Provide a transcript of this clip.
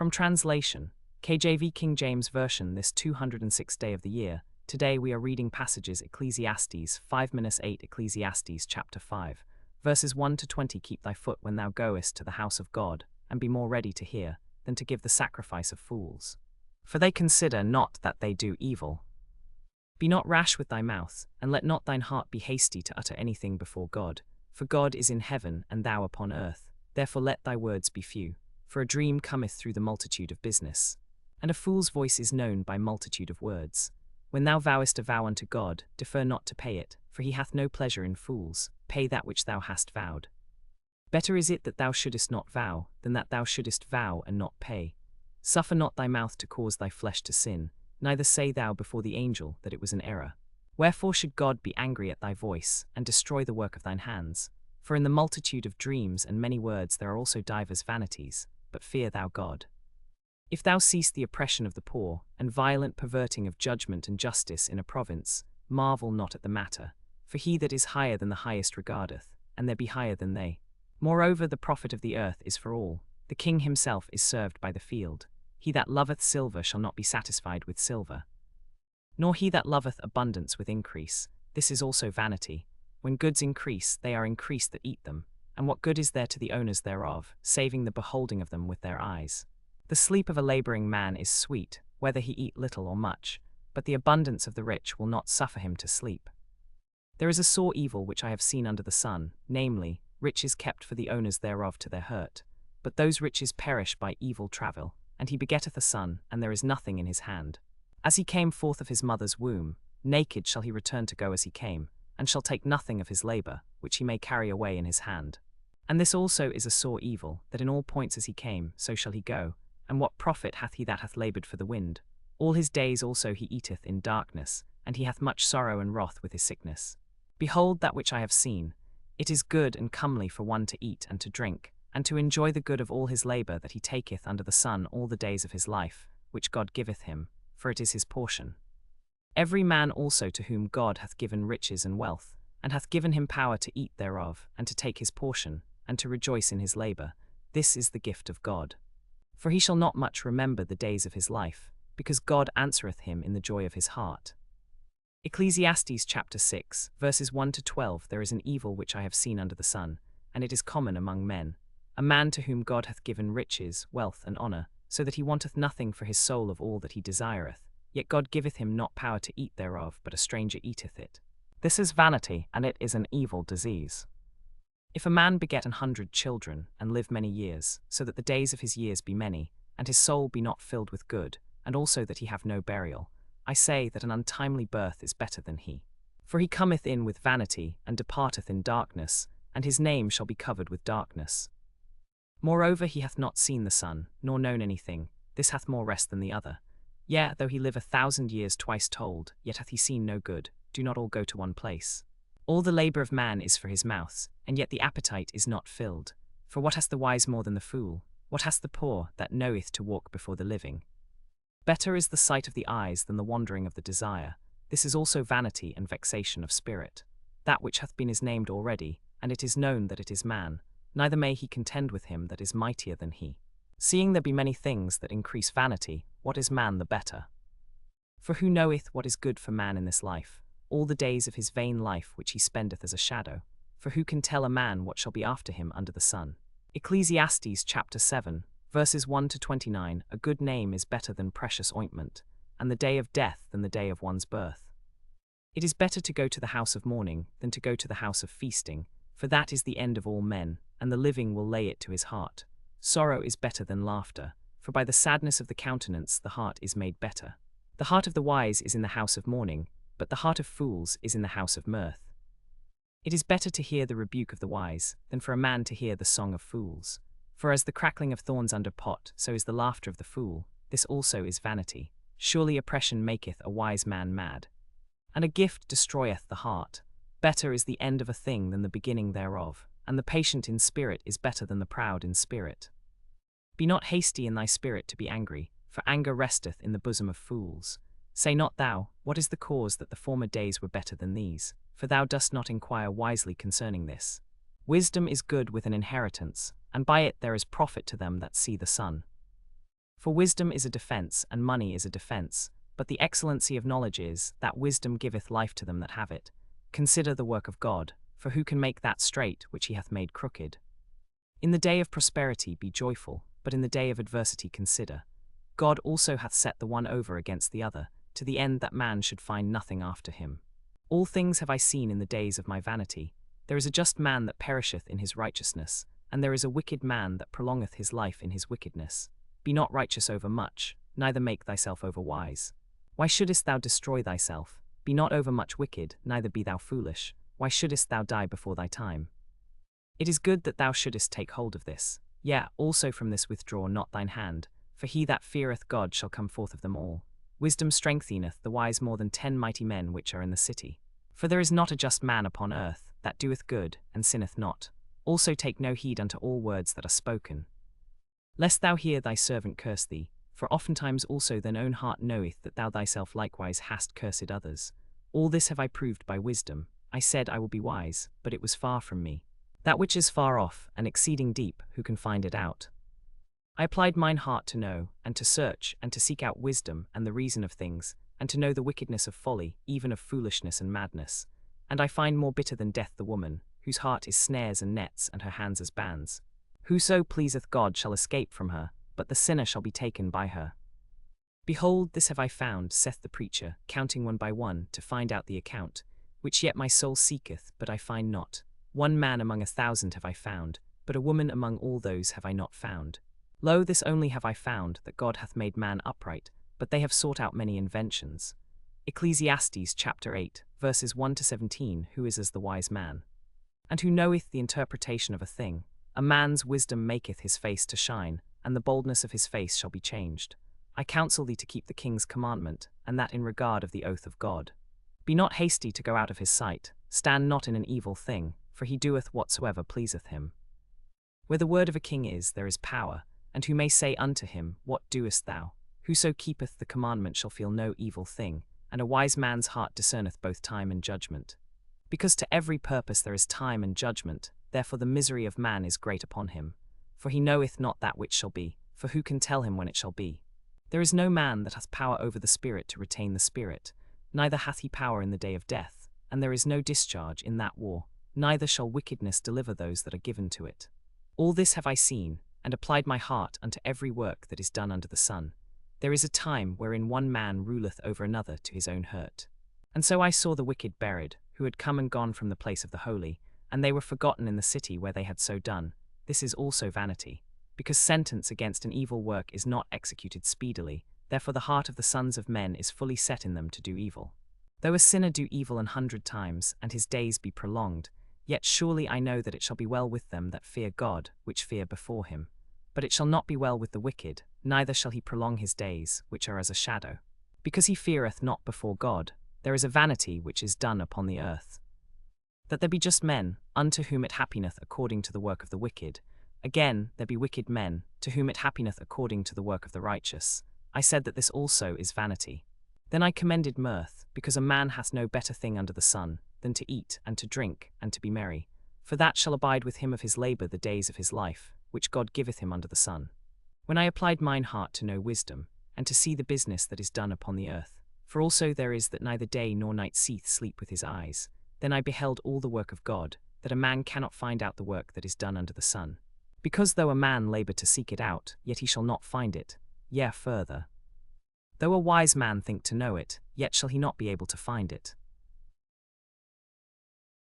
From translation, KJV King James Version, this 206th day of the year. Today we are reading passages Ecclesiastes 5-8, Ecclesiastes chapter 5, verses 1 to 20. Keep thy foot when thou goest to the house of God, and be more ready to hear than to give the sacrifice of fools. For they consider not that they do evil. Be not rash with thy mouth, and let not thine heart be hasty to utter anything before God. For God is in heaven, and thou upon earth. Therefore let thy words be few. For a dream cometh through the multitude of business, and a fool's voice is known by multitude of words. When thou vowest a vow unto God, defer not to pay it, for he hath no pleasure in fools. Pay that which thou hast vowed. Better is it that thou shouldest not vow, than that thou shouldest vow and not pay. Suffer not thy mouth to cause thy flesh to sin, neither say thou before the angel that it was an error. Wherefore should God be angry at thy voice, and destroy the work of thine hands? For in the multitude of dreams and many words there are also divers vanities, but fear thou God. If thou seest the oppression of the poor, and violent perverting of judgment and justice in a province, marvel not at the matter, for he that is higher than the highest regardeth, and there be higher than they. Moreover, the profit of the earth is for all. The king himself is served by the field. He that loveth silver shall not be satisfied with silver, nor he that loveth abundance with increase. This is also vanity. When goods increase, they are increased that eat them. And what good is there to the owners thereof, saving the beholding of them with their eyes? The sleep of a labouring man is sweet, whether he eat little or much, but the abundance of the rich will not suffer him to sleep. There is a sore evil which I have seen under the sun, namely, riches kept for the owners thereof to their hurt. But those riches perish by evil travel, and he begetteth a son, and there is nothing in his hand. As he came forth of his mother's womb, naked shall he return to go as he came, and shall take nothing of his labour, which he may carry away in his hand. And this also is a sore evil, that in all points as he came, so shall he go. And what profit hath he that hath laboured for the wind? All his days also he eateth in darkness, and he hath much sorrow and wrath with his sickness. Behold that which I have seen. It is good and comely for one to eat and to drink, and to enjoy the good of all his labour that he taketh under the sun all the days of his life, which God giveth him, for it is his portion. Every man also to whom God hath given riches and wealth, and hath given him power to eat thereof, and to take his portion, and to rejoice in his labour, this is the gift of God. For he shall not much remember the days of his life, because God answereth him in the joy of his heart. Ecclesiastes chapter 6, verses 1 to 12. There is an evil which I have seen under the sun, and it is common among men, a man to whom God hath given riches, wealth, and honour, so that he wanteth nothing for his soul of all that he desireth, yet God giveth him not power to eat thereof, but a stranger eateth it. This is vanity, and it is an evil disease. If a man beget 100 children, and live many years, so that the days of his years be many, and his soul be not filled with good, and also that he have no burial, I say that an untimely birth is better than he. For he cometh in with vanity, and departeth in darkness, and his name shall be covered with darkness. Moreover, he hath not seen the sun, nor known anything. This hath more rest than the other. Yea, though he live 1,000 years twice told, yet hath he seen no good. Do not all go to one place. All the labour of man is for his mouth, and yet the appetite is not filled. For what hath the wise more than the fool? What hath the poor that knoweth to walk before the living? Better is the sight of the eyes than the wandering of the desire. This is also vanity and vexation of spirit. That which hath been is named already, and it is known that it is man, neither may he contend with him that is mightier than he. Seeing there be many things that increase vanity, what is man the better? For who knoweth what is good for man in this life, all the days of his vain life which he spendeth as a shadow? For who can tell a man what shall be after him under the sun? Ecclesiastes chapter 7, verses 1 to 29. A good name is better than precious ointment, and the day of death than the day of one's birth. It is better to go to the house of mourning than to go to the house of feasting, for that is the end of all men, and the living will lay it to his heart. Sorrow is better than laughter, for by the sadness of the countenance the heart is made better. The heart of the wise is in the house of mourning, but the heart of fools is in the house of mirth. It is better to hear the rebuke of the wise, than for a man to hear the song of fools. For as the crackling of thorns under pot, so is the laughter of the fool. This also is vanity. Surely oppression maketh a wise man mad, and a gift destroyeth the heart. Better is the end of a thing than the beginning thereof, and the patient in spirit is better than the proud in spirit. Be not hasty in thy spirit to be angry, for anger resteth in the bosom of fools. Say not thou, what is the cause that the former days were better than these? For thou dost not inquire wisely concerning this. Wisdom is good with an inheritance, and by it there is profit to them that see the sun. For wisdom is a defense, and money is a defense, but the excellency of knowledge is, that wisdom giveth life to them that have it. Consider the work of God, for who can make that straight which he hath made crooked? In the day of prosperity be joyful, but in the day of adversity consider. God also hath set the one over against the other, to the end that man should find nothing after him. All things have I seen in the days of my vanity. There is a just man that perisheth in his righteousness, and there is a wicked man that prolongeth his life in his wickedness. Be not righteous over much, neither make thyself over wise. Why shouldest thou destroy thyself? Be not over much wicked, neither be thou foolish. Why shouldest thou die before thy time? It is good that thou shouldest take hold of this. Yea, also from this withdraw not thine hand, for he that feareth God shall come forth of them all. Wisdom strengtheneth the wise more than 10 mighty men which are in the city. For there is not a just man upon earth, that doeth good, and sinneth not. Also take no heed unto all words that are spoken, lest thou hear thy servant curse thee, for oftentimes also thine own heart knoweth that thou thyself likewise hast cursed others. All this have I proved by wisdom. I said I will be wise, but it was far from me. That which is far off, and exceeding deep, who can find it out? I applied mine heart to know, and to search, and to seek out wisdom, and the reason of things, and to know the wickedness of folly, even of foolishness and madness. And I find more bitter than death the woman, whose heart is snares and nets, and her hands as bands. Whoso pleaseth God shall escape from her, but the sinner shall be taken by her. Behold, this have I found, saith the preacher, counting one by one, to find out the account, which yet my soul seeketh, but I find not. One man among 1,000 have I found, but a woman among all those have I not found. Lo, this only have I found, that God hath made man upright, but they have sought out many inventions. Ecclesiastes chapter 8, verses 1 to 17. Who is as the wise man? And who knoweth the interpretation of a thing? A man's wisdom maketh his face to shine, and the boldness of his face shall be changed. I counsel thee to keep the king's commandment, and that in regard of the oath of God. Be not hasty to go out of his sight, stand not in an evil thing, for he doeth whatsoever pleaseth him. Where the word of a king is, there is power, and who may say unto him, What doest thou? Whoso keepeth the commandment shall feel no evil thing, and a wise man's heart discerneth both time and judgment. Because to every purpose there is time and judgment, therefore the misery of man is great upon him. For he knoweth not that which shall be, for who can tell him when it shall be? There is no man that hath power over the spirit to retain the spirit, neither hath he power in the day of death, and there is no discharge in that war, neither shall wickedness deliver those that are given to it. All this have I seen, and applied my heart unto every work that is done under the sun. There is a time wherein one man ruleth over another to his own hurt. And so I saw the wicked buried, who had come and gone from the place of the holy, and they were forgotten in the city where they had so done. This is also vanity, because sentence against an evil work is not executed speedily, therefore the heart of the sons of men is fully set in them to do evil. Though a sinner do evil 100 times, and his days be prolonged, yet surely I know that it shall be well with them that fear God, which fear before him. But it shall not be well with the wicked, neither shall he prolong his days, which are as a shadow. Because he feareth not before God, there is a vanity which is done upon the earth. That there be just men, unto whom it happeneth according to the work of the wicked. Again, there be wicked men, to whom it happeneth according to the work of the righteous. I said that this also is vanity. Then I commended mirth, because a man hath no better thing under the sun, than to eat, and to drink, and to be merry. For that shall abide with him of his labour the days of his life, which God giveth him under the sun. When I applied mine heart to know wisdom, and to see the business that is done upon the earth, for also there is that neither day nor night seeth sleep with his eyes, then I beheld all the work of God, that a man cannot find out the work that is done under the sun. Because though a man labour to seek it out, yet he shall not find it. Yea, further, though a wise man think to know it, yet shall he not be able to find it.